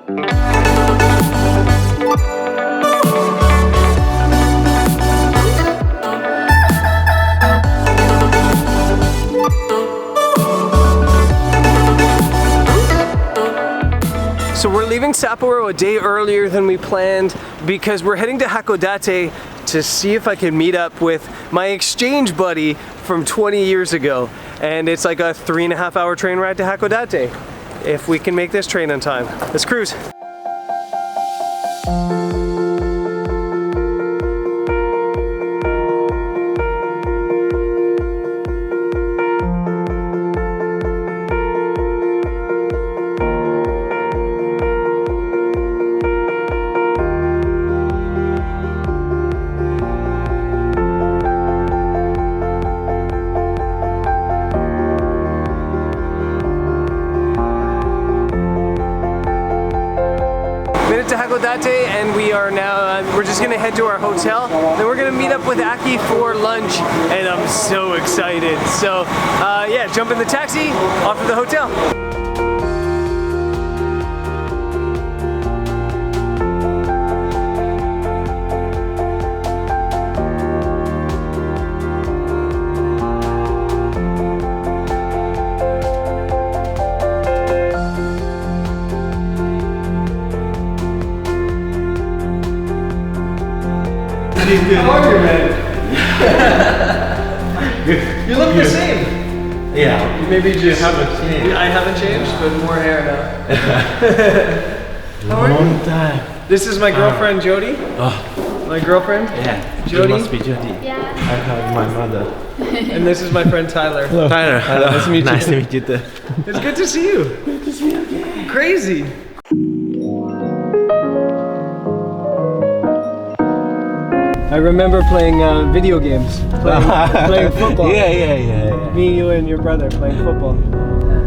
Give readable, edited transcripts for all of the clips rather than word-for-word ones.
So we're leaving Sapporo a day earlier than we planned because we're heading to Hakodate to see if I can meet up with my exchange buddy from 20 years ago. And it's like a 3.5 hour train ride to Hakodate. If we can make this train on time. Let's cruise. To Hakodate, and we are now, we're just gonna head to our hotel, then we're gonna meet up with Aki for lunch, and I'm so excited. So yeah, jump in the taxi, off to the hotel. How are you, man? You look the same. Yeah. Maybe just haven't changed. I haven't changed, but more hair now. How are Long you? time. This is my girlfriend, Jodie. Oh, My girlfriend. yeah. Jodie? You must be Jodie. Yeah. I have my mother. And this is my friend Tyler. Hello. Tyler. Hello. Nice to meet you. Nice to meet you too. It's good to see you. Good to see you again. Crazy. I remember playing video games, playing football. Yeah. Me, you, and your brother playing football.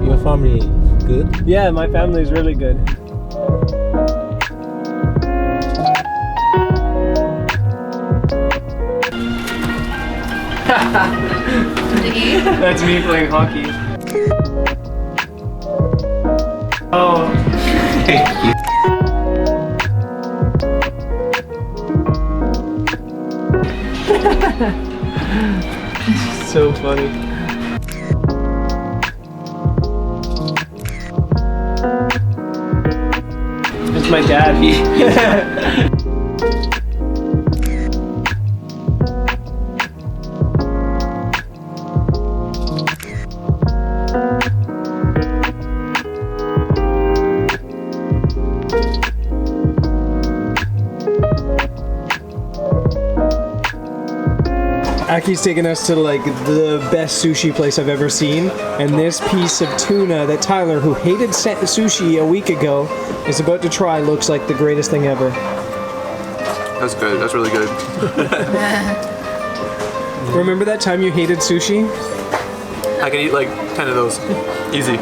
Your family good? Yeah, my family's really good. That's me playing hockey. Oh. Thank you. So funny. It's my dad. Aki's taking us to like the best sushi place I've ever seen, and this piece of tuna that Tyler, who hated sushi a week ago, is about to try looks like the greatest thing ever. That's good. That's really good. Remember that time you hated sushi? I can eat like 10 of those. Easy.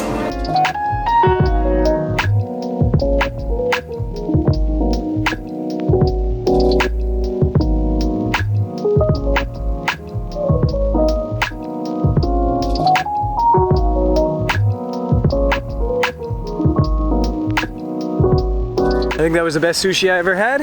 I think that was the best sushi I ever had.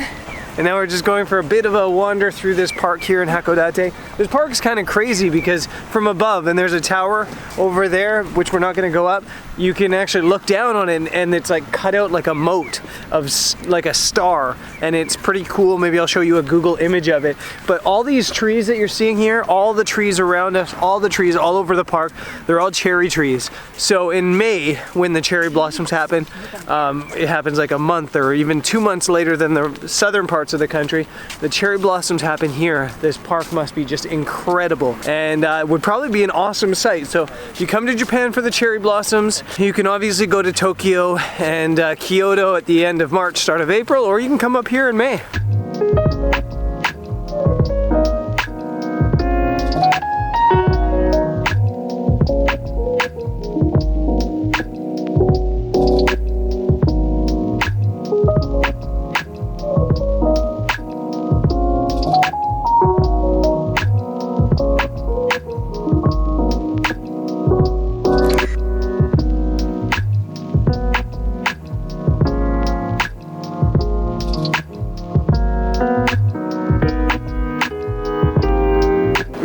And now we're just going for a bit of a wander through this park here in Hakodate. This park is kind of crazy because from above, and there's a tower over there, which we're not gonna go up, you can actually look down on it and it's like cut out like a moat of like a star. And it's pretty cool. Maybe I'll show you a Google image of it. But all these trees that you're seeing here, all the trees around us, all the trees all over the park, they're all cherry trees. So in May, when the cherry blossoms happen, it happens like a month or even 2 months later than the southern parts of the country. The cherry blossoms happen here. This park must be just incredible and would probably be an awesome sight. So if you come to Japan for the cherry blossoms, you can obviously go to Tokyo and Kyoto at the end of March, start of April, or you can come up here in May.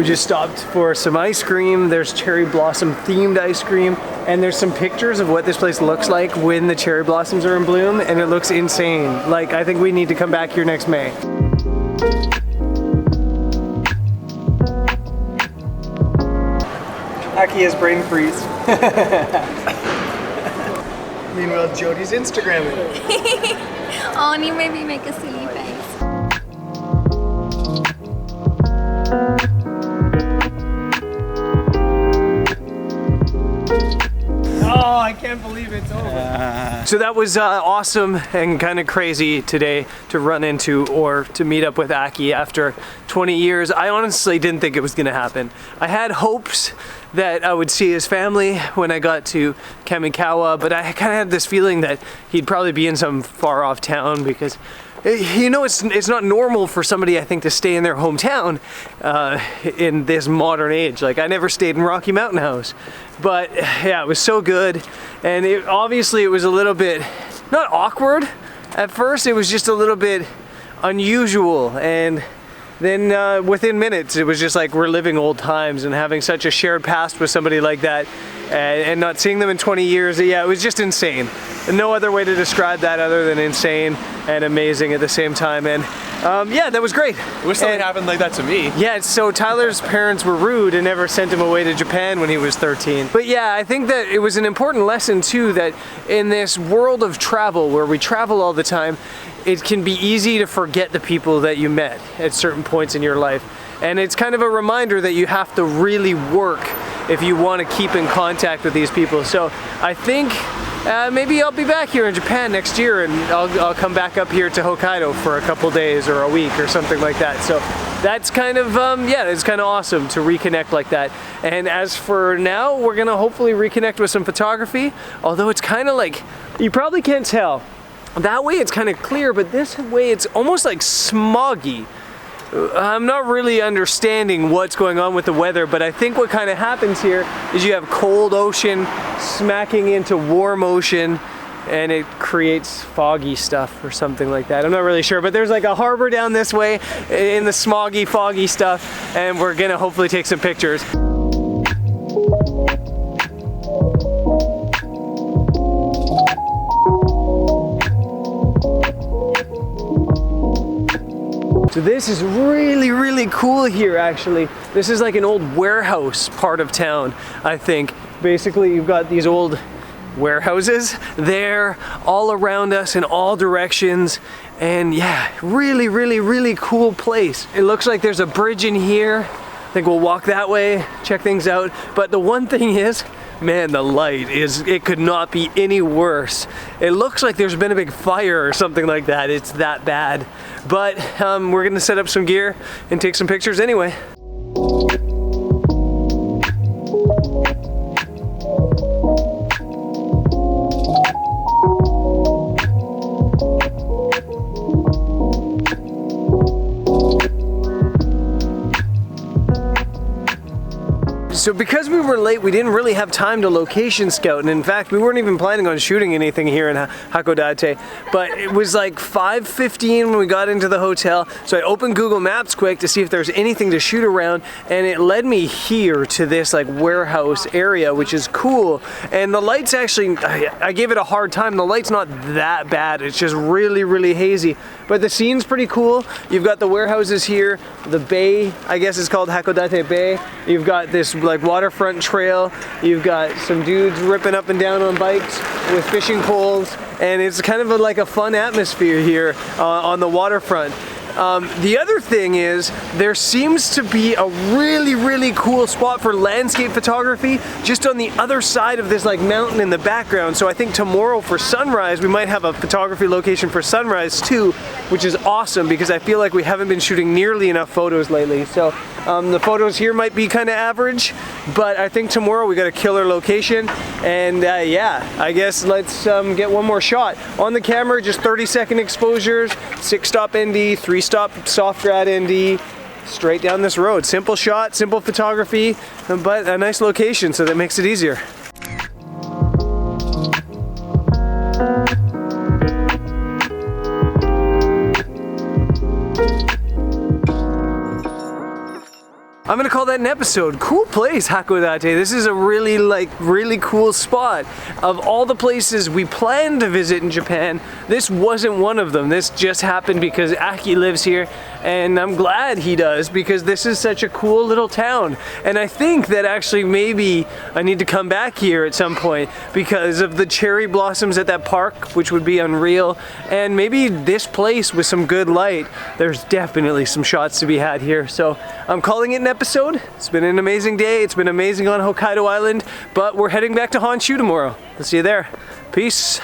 just stopped for some ice cream. There's cherry blossom themed ice cream, and there's some pictures of what this place looks like when the cherry blossoms are in bloom, and it looks insane. Like, I think we need to come back here next May. Aki has brain freeze. Meanwhile, Jodie's Instagramming. Oh, and you made me make a silly face. Oh, I can't believe it's over. So that was awesome and kind of crazy today to run into or to meet up with Aki after 20 years. I honestly didn't think it was gonna happen. I had hopes that I would see his family when I got to Kamikawa, but I kind of had this feeling that he'd probably be in some far off town because you know, it's not normal for somebody, I think, to stay in their hometown in this modern age. Like, I never stayed in Rocky Mountain House, but yeah, it was so good. And obviously it was a little bit, not awkward at first, it was just a little bit unusual. And then within minutes, it was just like we're living old times, and having such a shared past with somebody like that and not seeing them in 20 years, yeah, it was just insane. No other way to describe that other than insane and amazing at the same time. And yeah, that was great. I wish something happened like that to me. Yeah, so Tyler's parents were rude and never sent him away to Japan when he was 13. But yeah, I think that it was an important lesson too, that in this world of travel where we travel all the time, it can be easy to forget the people that you met at certain points in your life. And it's kind of a reminder that you have to really work if you want to keep in contact with these people. So I think maybe I'll be back here in Japan next year, and I'll come back up here to Hokkaido for a couple days or a week or something like that. So that's kind of, yeah, it's kind of awesome to reconnect like that. And as for now, we're gonna hopefully reconnect with some photography, although it's kind of like, you probably can't tell. That way it's kind of clear, but this way it's almost like smoggy. I'm not really understanding what's going on with the weather, but I think what kind of happens here is you have cold ocean smacking into warm ocean, and it creates foggy stuff or something like that. I'm not really sure, but there's like a harbor down this way in the smoggy, foggy stuff, and we're gonna hopefully take some pictures. So this is really, really cool here, actually. This is like an old warehouse part of town, I think. Basically, you've got these old warehouses there all around us in all directions. And yeah, really, really, really cool place. It looks like there's a bridge in here. I think we'll walk that way, check things out. But the one thing is, man, the light is, it could not be any worse. It looks like there's been a big fire or something like that. It's that bad. But we're gonna set up some gear and take some pictures anyway. So because we were late, we didn't really have time to location scout, and in fact, we weren't even planning on shooting anything here in Hakodate, but it was like 5:15 when we got into the hotel, so I opened Google Maps quick to see if there's anything to shoot around, and it led me here to this like warehouse area, which is cool. And the light's actually, I gave it a hard time, the light's not that bad, it's just really, really hazy. But the scene's pretty cool. You've got the warehouses here, the bay, I guess it's called Hakodate Bay. You've got this like waterfront trail. You've got some dudes ripping up and down on bikes with fishing poles. And it's kind of like a fun atmosphere here on the waterfront. The other thing is, there seems to be a really, really cool spot for landscape photography just on the other side of this like mountain in the background. So I think tomorrow for sunrise, we might have a photography location for sunrise too, which is awesome because I feel like we haven't been shooting nearly enough photos lately. So the photos here might be kind of average, but I think tomorrow we got a killer location. And yeah, I guess let's get one more shot. On the camera, just 30-second exposures, 6-stop ND, 3-stop soft grad ND, straight down this road. Simple shot, simple photography, but a nice location, so that makes it easier. I'm gonna call that an episode. Cool place, Hakodate. This is a really cool spot. Of all the places we planned to visit in Japan, this wasn't one of them. This just happened because Aki lives here, and I'm glad he does because this is such a cool little town. And I think that actually maybe I need to come back here at some point because of the cherry blossoms at that park, which would be unreal, and maybe this place with some good light. There's definitely some shots to be had here. So I'm calling it an episode. It's been an amazing day. It's been amazing on Hokkaido Island, but we're heading back to Honshu tomorrow. I'll see you there. Peace.